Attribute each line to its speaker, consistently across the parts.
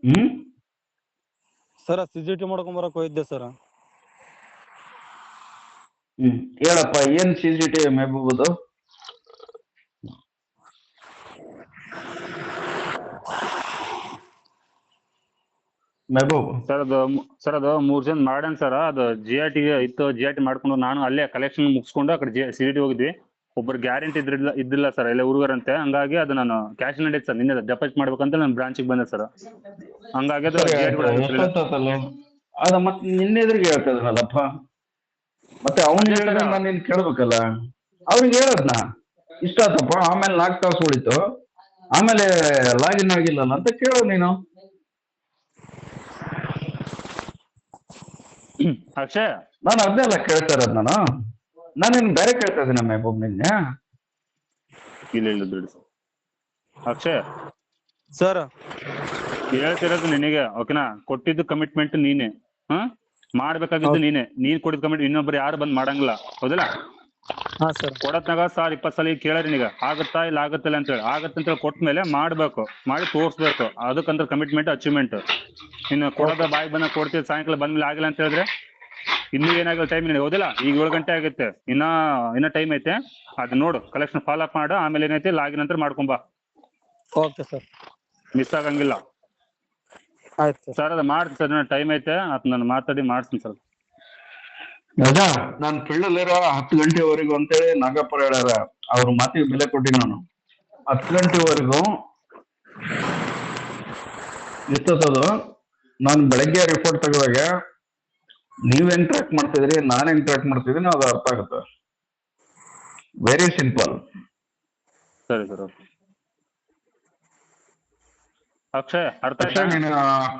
Speaker 1: ಹ್ಮ್
Speaker 2: ಸರ CCTV ಮಾಡ್ಕೊಂಡ್ ಬರಕ್ ಹೋಗಿದ್ದೆ ಸರ್.
Speaker 1: ಹೇಳಪ್ಪ, ಏನ್ CCTV ಮೆಹಬೂಬದು? ಮೆಹಬೂಬ್
Speaker 3: ಸರ್ ಅದು 3 ಜನ ಮಾಡ್ಯಾನ್ ಸರ್. ಅದು GRT ಇತ್ತು, GRT ಮಾಡ್ಕೊಂಡು ನಾನು ಅಲ್ಲೇ ಕಲೆಕ್ಷನ್ ಮುಗಿಸ್ಕೊಂಡು ಆ ಕಡೆ CCTV ಹೋಗಿದ್ವಿ. ಒಬ್ಬರು ಗ್ಯಾರಂಟಿ ಇದ್ದಿಲ್ಲ ಸರ್, ಎಲ್ಲ ಹುಡುಗರಂತೆ. ಹಂಗಾಗಿ ಅದು ನಾನು ಕ್ಯಾಶ್ ನಡೀತು ಸರ್, ನಿನ್ನೆ ಡೆಪಾಸಿಟ್ ಮಾಡ್ಬೇಕಂತ ನಾನು ಬ್ರಾಂಚಿಗೆ ಬಂದೆ ಸರ್. ಹಂಗಾಗಿ ಅದು
Speaker 1: ಅದ ಮತ್ತೆ ನಿನ್ನೆದ್ರಿಗೆ ಹೇಳ್ತದಲ್ಲಪ್ಪ, ಮತ್ತೆ ಅವ್ನು ಹೇಳಿದ್ರೆ ನಾನು ನಿನ್ ಕೇಳ್ಬೇಕಲ್ಲ. ಅವ್ರಿಗೆ ಹೇಳದ್ನ ಇಷ್ಟ ಆತಪ್ಪ, ಆಮೇಲೆ 4 ತಾಸು ಉಳಿತು, ಆಮೇಲೆ ಲಾಗಿನ್ ಆಗಿಲ್ಲಲ್ಲ ಅಂತ ಕೇಳೋ ನೀನು.
Speaker 3: ಅಕ್ಷಯ್,
Speaker 1: ನಾನು ಅದನ್ನೆಲ್ಲ ಕೇಳ್ತಾ ಇರೋದು. ನಾನೇನು ಬೇರೆ ಕೇಳ್ತಾ ಇದ್ದೀನಿ ಮೆಹಬೂಬ್ ನಿನ್ನೆ.
Speaker 3: ಇಲ್ಲ ಬಿಡಿ ಅಕ್ಷಯ್
Speaker 2: ಸರ್.
Speaker 3: ಹೇಳ್ತಿರೋದು ನಿನಗೆ, ಓಕೆನಾ? ಕೊಟ್ಟಿದ್ದು ಕಮಿಟ್ಮೆಂಟ್ ನೀನೆ, ಮಾಡ್ಬೇಕಾಗಿದ್ದು ನೀನೆ. ನೀನ್ ಕೊಟ್ಟಿದ್ ಕಮಿಟ್ಮೆಂಟ್ ಇನ್ನೊಬ್ರು ಯಾರು ಬಂದ್ ಮಾಡಂಗಿಲ್ಲ, ಹೌದಿಲ್ಲ?
Speaker 2: ಹಾ ಸರ್.
Speaker 3: ಕೊಡತ್ನಾಗ 20 ಸಲ ಕೇಳ್ರಿ ನಿನಗ, ಆಗತ್ತಾ ಇಲ್ಲ ಆಗತ್ತಿಲ್ಲ ಅಂತ ಹೇಳಿ. ಆಗತ್ತೆ ಅಂತ ಹೇಳಿ ಕೊಟ್ಮೇಲೆ ಮಾಡ್ಬೇಕು, ಮಾಡಿ ತೋರ್ಸ್ಬೇಕು. ಅದಕ್ಕಂತ ಕಮಿಟ್ಮೆಂಟ್, ಅಚೀವ್ಮೆಂಟ್. ಇನ್ನು ಕೊಡೋದ ಬಾಯಿ ಬಂದ ಕೊಡ್ತೀವಿ, ಸಾಯಂಕಾಲ ಬಂದ್ಮೇಲೆ ಆಗಿಲ್ಲ ಅಂತ ಹೇಳಿದ್ರೆ ಇನ್ನೂ ಏನಾಗಲ್ಲ ಟೈಮ್ ನಿನಗೆ, ಹೌದಿಲ್ಲ? ಈಗ 7 ಗಂಟೆ ಆಗೈತೆ, ಇನ್ನ ಟೈಮ್ ಐತೆ. ಅದ್ ನೋಡು, ಕಲೆಕ್ಷನ್ ಫಾಲೋ ಅಪ್ ಮಾಡು. ಆಮೇಲೆ ಏನೈತೆ ಲಾಗಿನ್ ಅಂತ ಮಾಡ್ಕೊಂಬಾ.
Speaker 2: Okay sir.
Speaker 3: ಮಿಸ್ ಆಗಂಗಿಲ್ಲ.
Speaker 2: ಆಯ್ತು
Speaker 3: ಸರ್. ಅದು ಮಾಡ್ತೀನಿ ಸರ್, ಟೈಮ್ ಐತೆ. ನಾನು ಮಾತಾಡಿ ಮಾಡ್ತೀನಿ ಸರ್.
Speaker 1: ರಾಜಾ, ನಾನು ಫೀಲ್ಡಲ್ಲಿರೋ 10 ಗಂಟೆವರೆಗೂ ಅಂತೇಳಿ ನಾಗಪ್ಪರ ಹೇಳ್ಯಾರ. ಅವ್ರ ಮಾತಿಗೆ ಬೆಲೆ ಕೊಟ್ಟಿನಿ ನಾನು. 10 ಗಂಟೆವರೆಗೂ ಎಷ್ಟೊತ್ತದು. ನಾನು ಬೆಳಗ್ಗೆ ರಿಪೋರ್ಟ್ ತೆಗೆದಾಗ ನೀವ್ ಹೆಂಗ್ ಟ್ರ್ಯಾಕ್ ಮಾಡ್ತಿದ್ರಿ, ನಾನು ಹೆಂಗ್ ಟ್ರ್ಯಾಕ್ ಮಾಡ್ತಿದ್ದೀನಿ ಅದು ಅರ್ಥ ಆಗುತ್ತೆ. Very simple.
Speaker 3: ಸರಿ ಸರ್. ಅಕ್ಷಯ್, ಅರ್ಥ ಆಯ್ತಾ?
Speaker 1: ನೀನು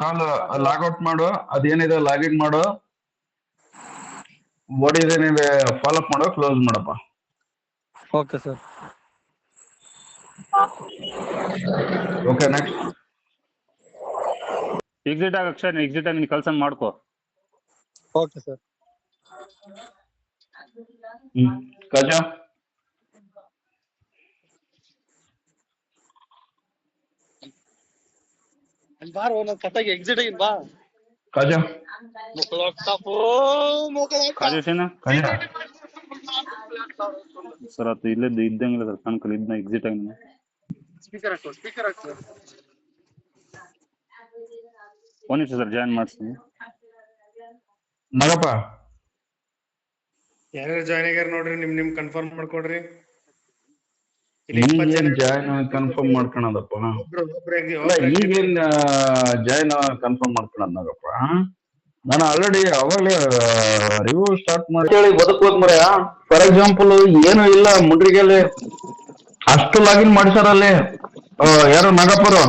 Speaker 1: ಕಾಲ್ ಲಾಗ್ಔಟ್ ಮಾಡು, ಅದೇನಿದೆ ಲಾಗಿನ್ ಮಾಡು, ಓಡಿದೇನಿದೆ ಫಾಲೋ ಅಪ್ ಮಾಡೋ, ಕ್ಲೋಸ್ ಮಾಡಪ್ಪ.
Speaker 2: Okay sir.
Speaker 1: Okay, next.
Speaker 3: Exit ಆಗ ಅಕ್ಷಯ್, ಎಕ್ಸಿಟ್ ಆಗಿ ನೀನ್ ಕೆಲಸ ಮಾಡ್ಕೋ.
Speaker 2: Okay sir.
Speaker 1: ಕಾಜಾ,
Speaker 2: ಬಾರ್ ಒಂದ್ ಕಟ್ಟಾಗಿ ಎಕ್ಸಿಟ್ ಆಗಿನ್ ಬಾ.
Speaker 1: ಕಾಜಾ,
Speaker 3: ಕಾಜೇಶನ
Speaker 1: ಕಾಜಾ.
Speaker 3: ಸರ್ ಅದು ಇದ್ದಂಗಿಲ್ಲ ಸರ್, ಕಣ್ಕಲ್ ಇದನ್ನ ಎಕ್ಸಿಟ್ ಆಗಿ.
Speaker 2: ಸ್ಪೀಕರ್ ಹಾಕು.
Speaker 3: ಒಂದ್ ನಿಮಿಷ ಸರ್, ಜಾಯಿನ್ ಮಾಡಿಸ್ತೀನಿ.
Speaker 1: ನಾಗಪ್ಪ,
Speaker 4: ಯಾರ್ಯಾರು ಜಾಯ್ನ್ ಆಗ್ಯಾರ ನೋಡ್ರಿ, ನಿಮ್ ಕನ್ಫರ್ಮ್ ಮಾಡ್ಕೊಡ್ರಿ.
Speaker 1: ಈಗೇನ್ ಜಾಯ್ನ್ ಕನ್ಫರ್ಮ್ ಮಾಡ್ಕೊಳದಪ್ಪ? ಈಗೇನ್ ಜಾಯ್ನ್ ಕನ್ಫರ್ಮ್ ಮಾಡ್ಕೊಳದ್ ನಾಗಪ್ಪ? ನಾನು ಆಲ್ರೆಡಿ ಅವಾಗಲೇ ರಿವ್ಯೂ ಸ್ಟಾರ್ಟ್ ಮಾಡಿ ಹೇಳಿ ಬದುಕ್ಬೋದು ಮರ್ಯ. ಫಾರ್ ಎಕ್ಸಾಂಪಲ್, ಏನು ಇಲ್ಲ ಮುಂಡ್ರಿಗೆಲ್ಲಿ ಅಷ್ಟು ಲಾಗಿನ್ ಮಾಡಿಸಾರಲ್ಲಿ ಯಾರು ನಾಗಪ್ಪರು.